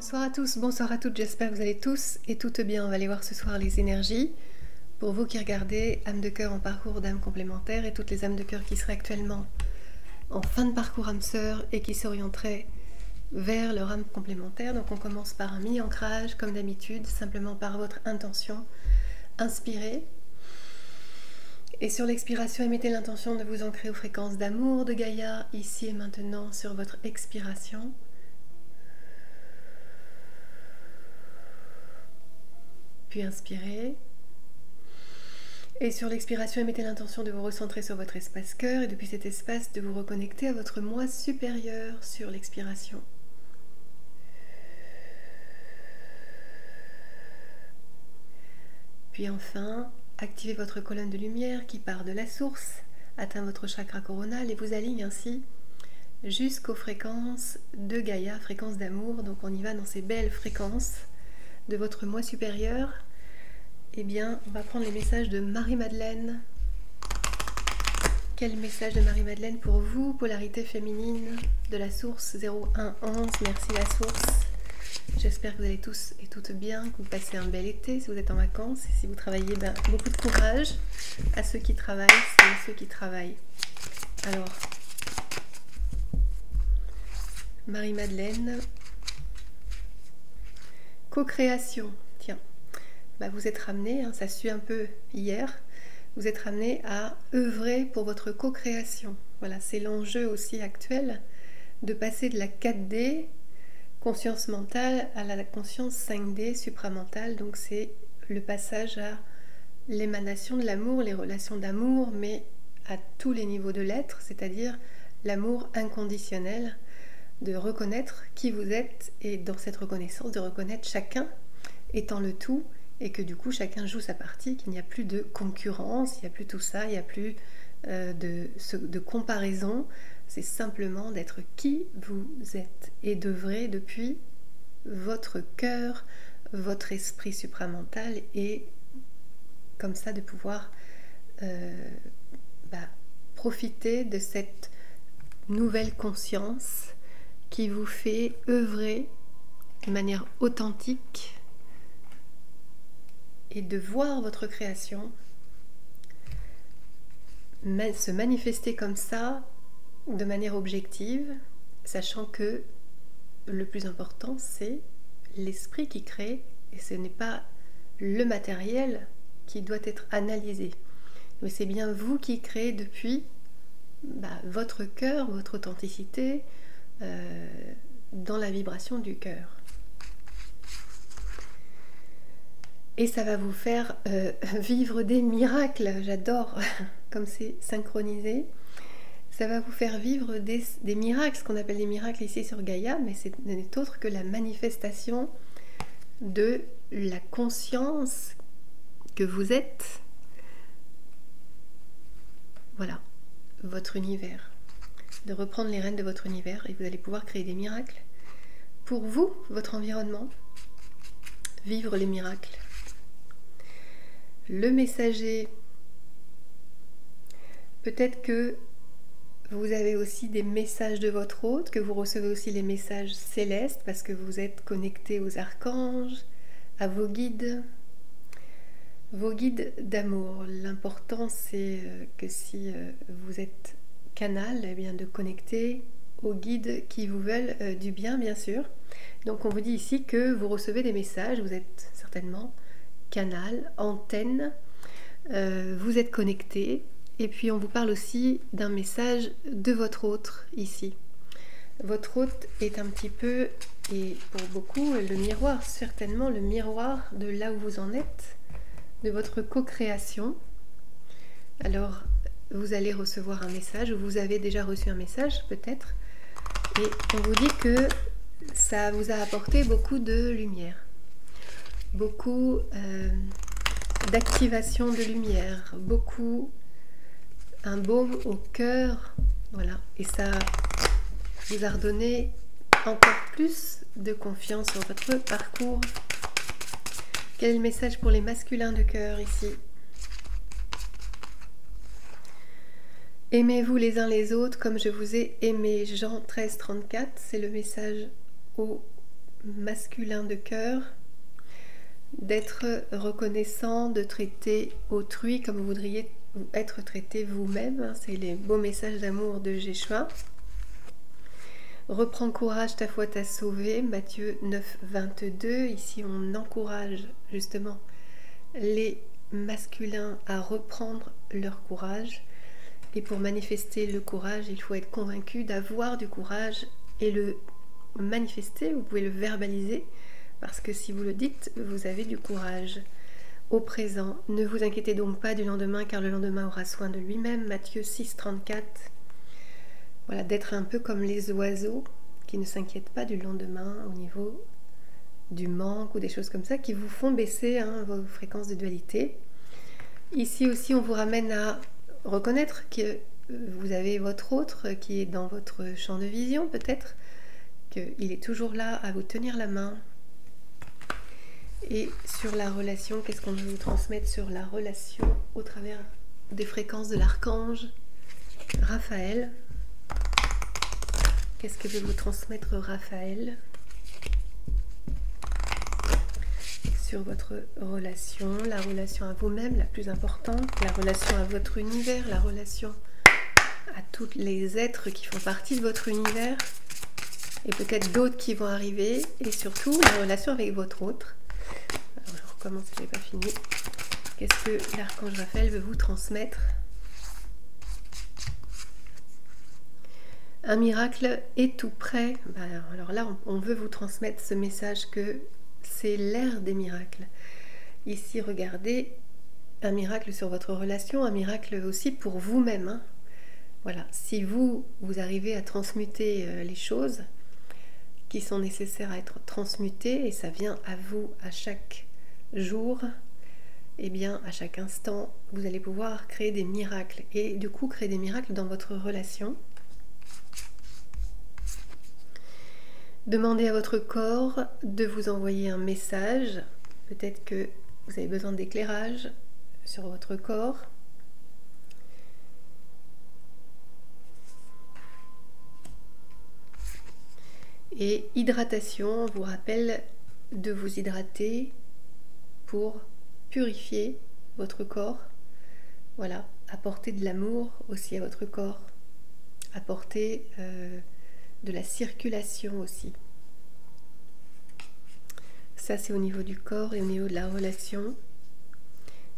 Bonsoir à tous, bonsoir à toutes, j'espère que vous allez tous et toutes bien. On va aller voir ce soir les énergies. Pour vous qui regardez âme de cœur en parcours d'âme complémentaire et toutes les âmes de cœur qui seraient actuellement en fin de parcours âme sœur et qui s'orienteraient vers leur âme complémentaire. Donc on commence par un mini-ancrage comme d'habitude, simplement par votre intention. Inspirez. Et sur l'expiration, émettez l'intention de vous ancrer aux fréquences d'amour de Gaïa, ici et maintenant sur votre expiration. Puis inspirez. Et sur l'expiration, émettez l'intention de vous recentrer sur votre espace cœur et depuis cet espace de vous reconnecter à votre moi supérieur sur l'expiration. Puis enfin, activez votre colonne de lumière qui part de la source, atteint votre chakra coronal et vous aligne ainsi jusqu'aux fréquences de Gaïa, fréquences d'amour. Donc on y va dans ces belles fréquences de votre moi supérieur. Eh bien, on va prendre les messages de Marie-Madeleine. Quel message de Marie-Madeleine pour vous? Polarité féminine de la source 0111. Merci la source. J'espère que vous allez tous et toutes bien, que vous passez un bel été si vous êtes en vacances. Et si vous travaillez, beaucoup de courage à ceux qui travaillent, c'est ceux qui travaillent. Alors, Marie-Madeleine, co-création. Tiens. Vous êtes ramené, ça suit un peu hier, vous êtes ramené à œuvrer pour votre co-création. Voilà, c'est l'enjeu aussi actuel de passer de la 4D, conscience mentale, à la conscience 5D, supramentale. Donc c'est le passage à l'émanation de l'amour, les relations d'amour, mais à tous les niveaux de l'être, c'est-à-dire l'amour inconditionnel, de reconnaître qui vous êtes et dans cette reconnaissance, de reconnaître chacun étant le tout, et que du coup chacun joue sa partie, qu'il n'y a plus de concurrence, il n'y a plus tout ça, il n'y a plus de comparaison, c'est simplement d'être qui vous êtes et d'œuvrer depuis votre cœur, votre esprit supramental et comme ça de pouvoir profiter de cette nouvelle conscience qui vous fait œuvrer de manière authentique et de voir votre création se manifester comme ça, de manière objective, sachant que le plus important, c'est l'esprit qui crée, et ce n'est pas le matériel qui doit être analysé. Mais c'est bien vous qui créez depuis votre cœur, votre authenticité, dans la vibration du cœur. Et ça va vous faire vivre des miracles, j'adore comme c'est synchronisé. Ça va vous faire vivre des miracles, ce qu'on appelle des miracles ici sur Gaïa, mais ce n'est autre que la manifestation de la conscience que vous êtes. Voilà, votre univers. De reprendre les rênes de votre univers et vous allez pouvoir créer des miracles pour vous, votre environnement, vivre les miracles. Le messager, peut-être que vous avez aussi des messages de votre hôte, que vous recevez aussi les messages célestes parce que vous êtes connecté aux archanges, à vos guides d'amour. L'important c'est que si vous êtes canal, eh bien de connecter aux guides qui vous veulent du bien, bien sûr. Donc on vous dit ici que vous recevez des messages, vous êtes certainement canal, antenne, vous êtes connecté, et puis on vous parle aussi d'un message de votre hôte ici. Votre hôte est un petit peu, et pour beaucoup, le miroir, certainement le miroir de là où vous en êtes, de votre co-création. Alors, vous allez recevoir un message, ou vous avez déjà reçu un message peut-être, et on vous dit que ça vous a apporté beaucoup de lumière. Beaucoup d'activation de lumière, un baume au cœur, voilà, et ça vous a redonné encore plus de confiance dans votre parcours. Quel est le message pour les masculins de cœur ici? Aimez-vous les uns les autres comme je vous ai aimé. Jean 13, 34, c'est le message aux masculin de cœur, d'être reconnaissant, de traiter autrui comme vous voudriez être traité vous-même. C'est les beaux messages d'amour de Jéshua. Reprends courage, ta foi t'a sauvé, Matthieu 9, 22. Ici, on encourage justement les masculins à reprendre leur courage. Et pour manifester le courage, il faut être convaincu d'avoir du courage et le manifester. Vous pouvez le verbaliser, parce que si vous le dites, vous avez du courage. Au présent, ne vous inquiétez donc pas du lendemain, car le lendemain aura soin de lui-même. Matthieu 6, 34. Voilà, d'être un peu comme les oiseaux qui ne s'inquiètent pas du lendemain au niveau du manque ou des choses comme ça qui vous font baisser vos fréquences de dualité. Ici aussi, on vous ramène à reconnaître que vous avez votre autre qui est dans votre champ de vision, peut-être qu'il est toujours là à vous tenir la main. Et sur la relation, qu'est-ce qu'on veut vous transmettre sur la relation au travers des fréquences de l'archange Raphaël? Qu'est-ce que veut vous transmettre Raphaël sur votre relation, la relation à vous-même, la plus importante, la relation à votre univers, la relation à tous les êtres qui font partie de votre univers, et peut-être d'autres qui vont arriver, et surtout la relation avec votre autre. Alors je recommence, je n'ai pas fini. Qu'est-ce que l'archange Raphaël veut vous transmettre? Un miracle est tout prêt. Alors là, on veut vous transmettre ce message que c'est l'ère des miracles. Ici, regardez, un miracle sur votre relation, un miracle aussi pour vous-même. Voilà, si vous arrivez à transmuter les choses qui sont nécessaires à être transmutées, et ça vient à vous à chaque jour, et bien à chaque instant, vous allez pouvoir créer des miracles. Et du coup, créer des miracles dans votre relation. Demandez à votre corps de vous envoyer un message. Peut-être que vous avez besoin d'éclairage sur votre corps. Et hydratation, on vous rappelle de vous hydrater pour purifier votre corps. Voilà, apporter de l'amour aussi à votre corps. Apporter de la circulation aussi. Ça, c'est au niveau du corps et au niveau de la relation.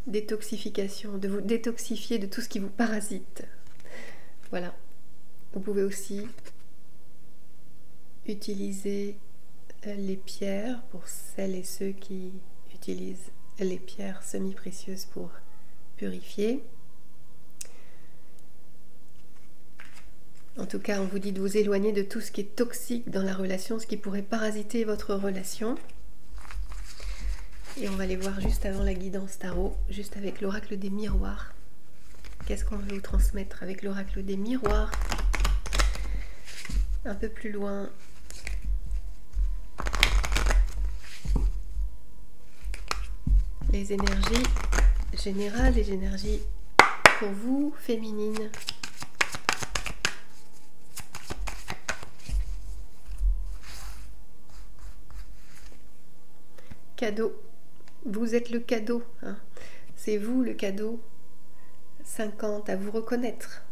Détoxification, de vous détoxifier de tout ce qui vous parasite. Voilà. Vous pouvez aussi utiliser les pierres pour celles et ceux qui utilisent les pierres semi-précieuses pour purifier. En tout cas, on vous dit de vous éloigner de tout ce qui est toxique dans la relation, ce qui pourrait parasiter votre relation. Et on va aller voir juste avant la guidance tarot, juste avec l'oracle des miroirs. Qu'est-ce qu'on veut vous transmettre avec l'oracle des miroirs? Un peu plus loin. Les énergies générales, les énergies pour vous, féminines. Cadeau. Vous êtes le cadeau. C'est vous le cadeau. 50, à vous reconnaître.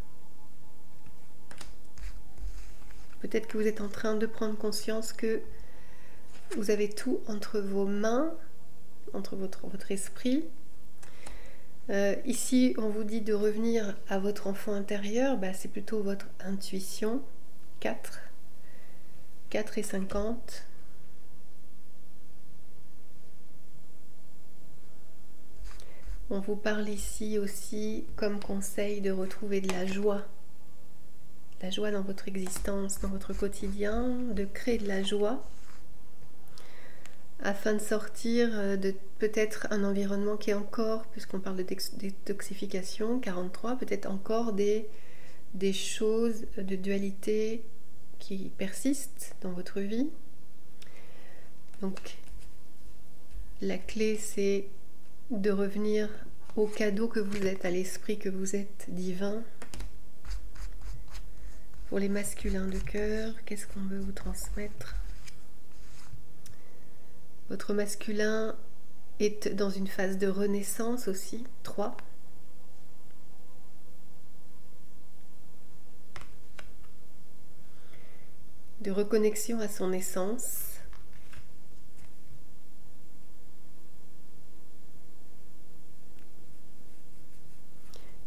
Peut-être que vous êtes en train de prendre conscience que vous avez tout entre vos mains, entre votre esprit. Ici, on vous dit de revenir à votre enfant intérieur. C'est plutôt votre intuition. 4 et 50. On vous parle ici aussi comme conseil de retrouver de la joie dans votre existence, dans votre quotidien, de créer de la joie afin de sortir de peut-être un environnement qui est encore, puisqu'on parle de détoxification, 43, peut-être encore des choses de dualité qui persistent dans votre vie. Donc la clé, c'est de revenir au cadeau que vous êtes, à l'esprit que vous êtes divin. Pour les masculins de cœur, qu'est-ce qu'on veut vous transmettre? Votre masculin est dans une phase de renaissance aussi. 3. De reconnexion à son essence.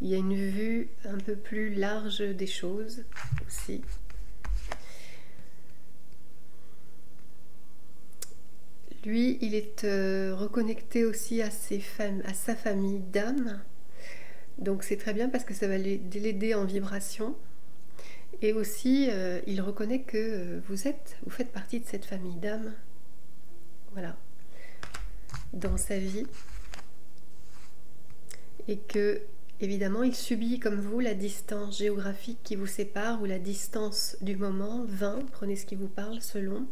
Il y a une vue un peu plus large des choses aussi. Lui, il est reconnecté aussi à sa famille d'âme. Donc c'est très bien parce que ça va l'aider en vibration. Et aussi, il reconnaît que vous faites partie de cette famille d'âme. Voilà. Dans sa vie. Et que, évidemment, il subit comme vous la distance géographique qui vous sépare ou la distance du moment, 20, prenez ce qui vous parle selon.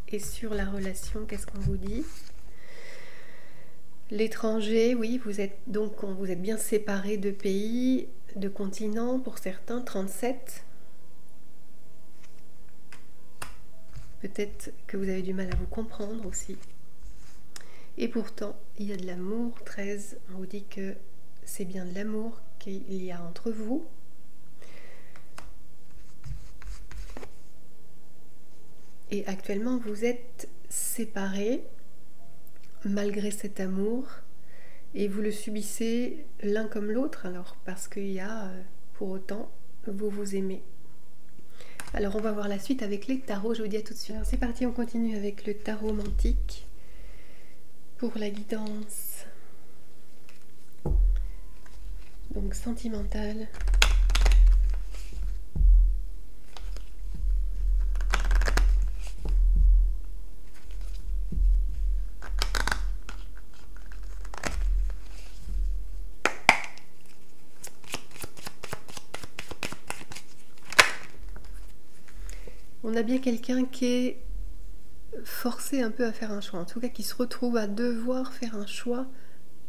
Et sur la relation, qu'est-ce qu'on vous dit? L'étranger, oui, vous êtes bien séparés de pays, de continents, pour certains, 37. Peut-être que vous avez du mal à vous comprendre aussi. Et pourtant, il y a de l'amour, 13. On vous dit que c'est bien de l'amour qu'il y a entre vous. Et actuellement, vous êtes séparés malgré cet amour et vous le subissez l'un comme l'autre, alors parce qu'il y a, pour autant, vous vous aimez. Alors on va voir la suite avec les tarots, je vous dis à tout de suite. Alors c'est parti, on continue avec le tarot mantique pour la guidance. Donc sentimentale. On a bien quelqu'un qui est forcé un peu à faire un choix, en tout cas qui se retrouve à devoir faire un choix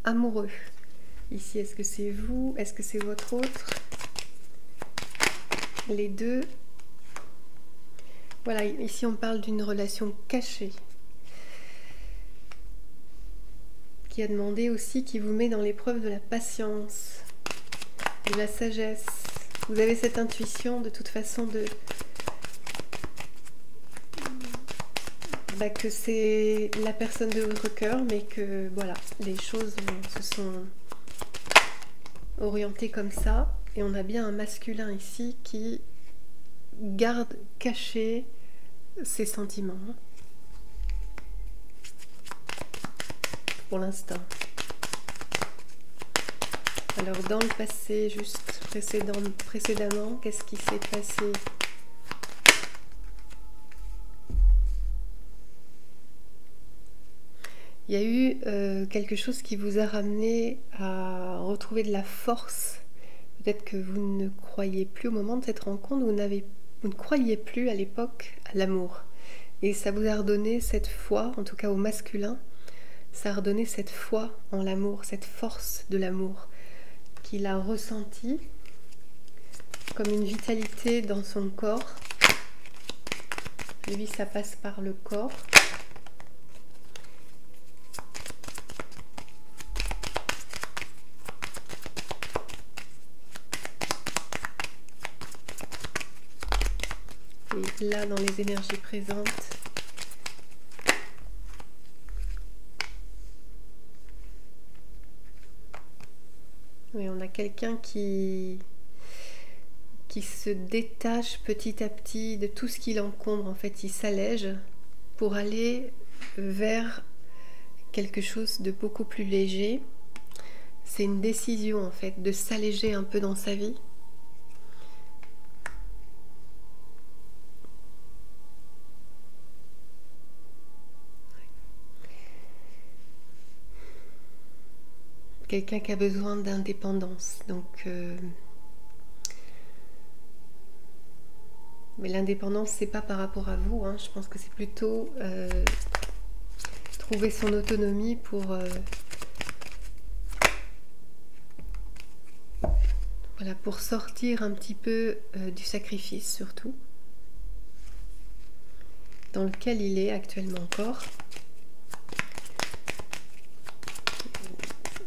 amoureux. Ici, est-ce que c'est vous? Est-ce que c'est votre autre? Les deux. Voilà, ici on parle d'une relation cachée qui a demandé aussi, qui vous met dans l'épreuve de la patience, de la sagesse. Vous avez cette intuition de toute façon que c'est la personne de votre cœur, mais que voilà, les choses se sont orientées comme ça. Et on a bien un masculin ici qui garde caché ses sentiments. Pour l'instant. Alors dans le passé, juste précédemment, qu'est-ce qui s'est passé ? Il y a eu quelque chose qui vous a ramené à retrouver de la force. Peut-être que vous ne croyez plus au moment de cette rencontre, vous ne croyiez plus à l'époque à l'amour. Et ça vous a redonné cette foi, en tout cas au masculin, ça a redonné cette foi en l'amour, cette force de l'amour qu'il a ressenti comme une vitalité dans son corps. Lui, ça passe par le corps. Et là, dans les énergies présentes, oui, on a quelqu'un qui se détache petit à petit de tout ce qui l'encombre. En fait, il s'allège pour aller vers quelque chose de beaucoup plus léger. C'est une décision, en fait, de s'alléger un peu dans sa vie. Quelqu'un qui a besoin d'indépendance. Donc, mais l'indépendance, c'est pas par rapport à vous. Hein. Je pense que c'est plutôt trouver son autonomie pour voilà, pour sortir un petit peu du sacrifice surtout, dans lequel il est actuellement encore.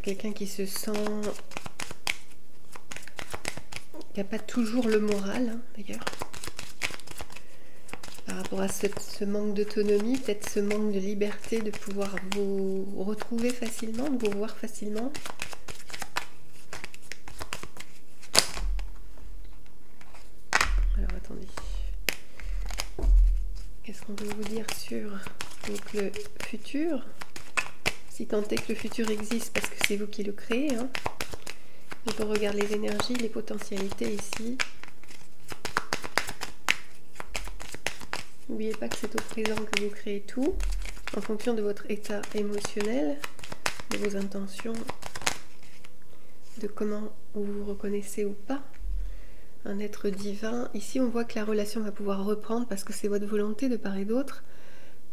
quelqu'un qui se sent... qui n'a pas toujours le moral, hein, d'ailleurs. Par rapport à ce manque d'autonomie, peut-être ce manque de liberté de pouvoir vous retrouver facilement, de vous voir facilement. Alors attendez. Qu'est-ce qu'on peut vous dire sur donc, le futur? Si tant est que le futur existe, parce que c'est vous qui le créez. Hein. Donc on regarde les énergies, les potentialités ici. N'oubliez pas que c'est au présent que vous créez tout, en fonction de votre état émotionnel, de vos intentions, de comment vous vous reconnaissez ou pas. Un être divin. Ici, on voit que la relation va pouvoir reprendre parce que c'est votre volonté de part et d'autre,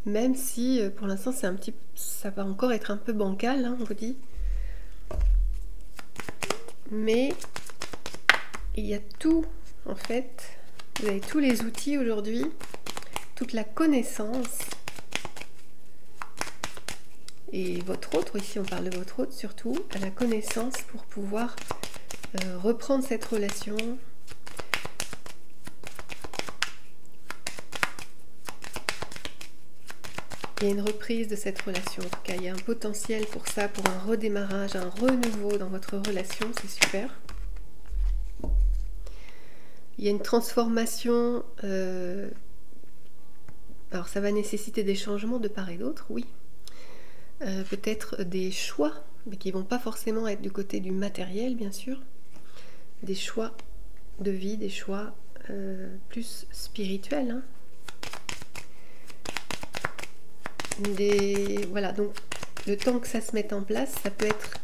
même si pour l'instant ça va encore être un peu bancal, hein, on vous dit. Mais il y a tout, en fait. Vous avez tous les outils aujourd'hui. Toute la connaissance et votre autre, ici on parle de votre autre surtout, à la connaissance pour pouvoir reprendre cette relation. Il y a une reprise de cette relation, en tout cas il y a un potentiel pour ça, pour un redémarrage, un renouveau dans votre relation, c'est super. Il y a une transformation... alors ça va nécessiter des changements de part et d'autre, oui. Peut-être des choix, mais qui ne vont pas forcément être du côté du matériel, bien sûr. Des choix de vie, des choix plus spirituels. Hein. Voilà, donc le temps que ça se mette en place, ça peut être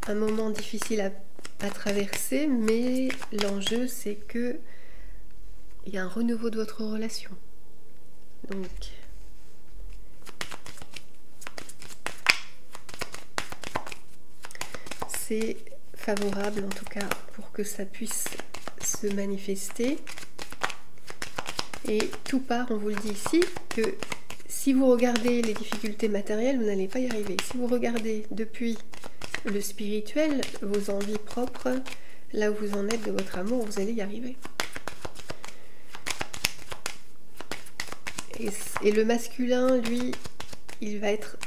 un moment difficile à traverser, mais l'enjeu c'est que il y a un renouveau de votre relation. Donc, c'est favorable en tout cas pour que ça puisse se manifester. Et tout part, on vous le dit ici, que si vous regardez les difficultés matérielles, vous n'allez pas y arriver. Si vous regardez depuis le spirituel, vos envies propres, là où vous en êtes de votre amour, vous allez y arriver. Et le masculin, lui, il va être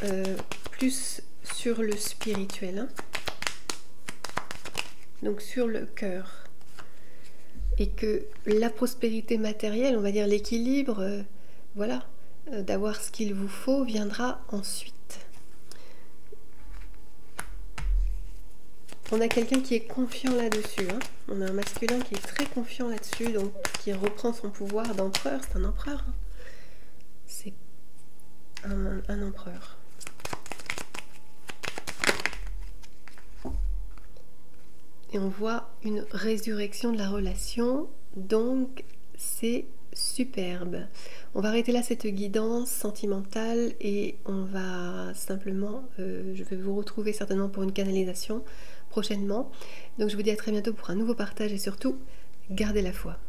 plus sur le spirituel, hein, donc sur le cœur. Et que la prospérité matérielle, on va dire l'équilibre, voilà, d'avoir ce qu'il vous faut, viendra ensuite. On a quelqu'un qui est confiant là-dessus, hein. On a un masculin qui est très confiant là-dessus, donc qui reprend son pouvoir d'empereur, c'est un empereur, hein. C'est un empereur. Et on voit une résurrection de la relation, donc c'est superbe. On va arrêter là cette guidance sentimentale et on va simplement, je vais vous retrouver certainement pour une canalisation prochainement. Donc je vous dis à très bientôt pour un nouveau partage et surtout, gardez la foi.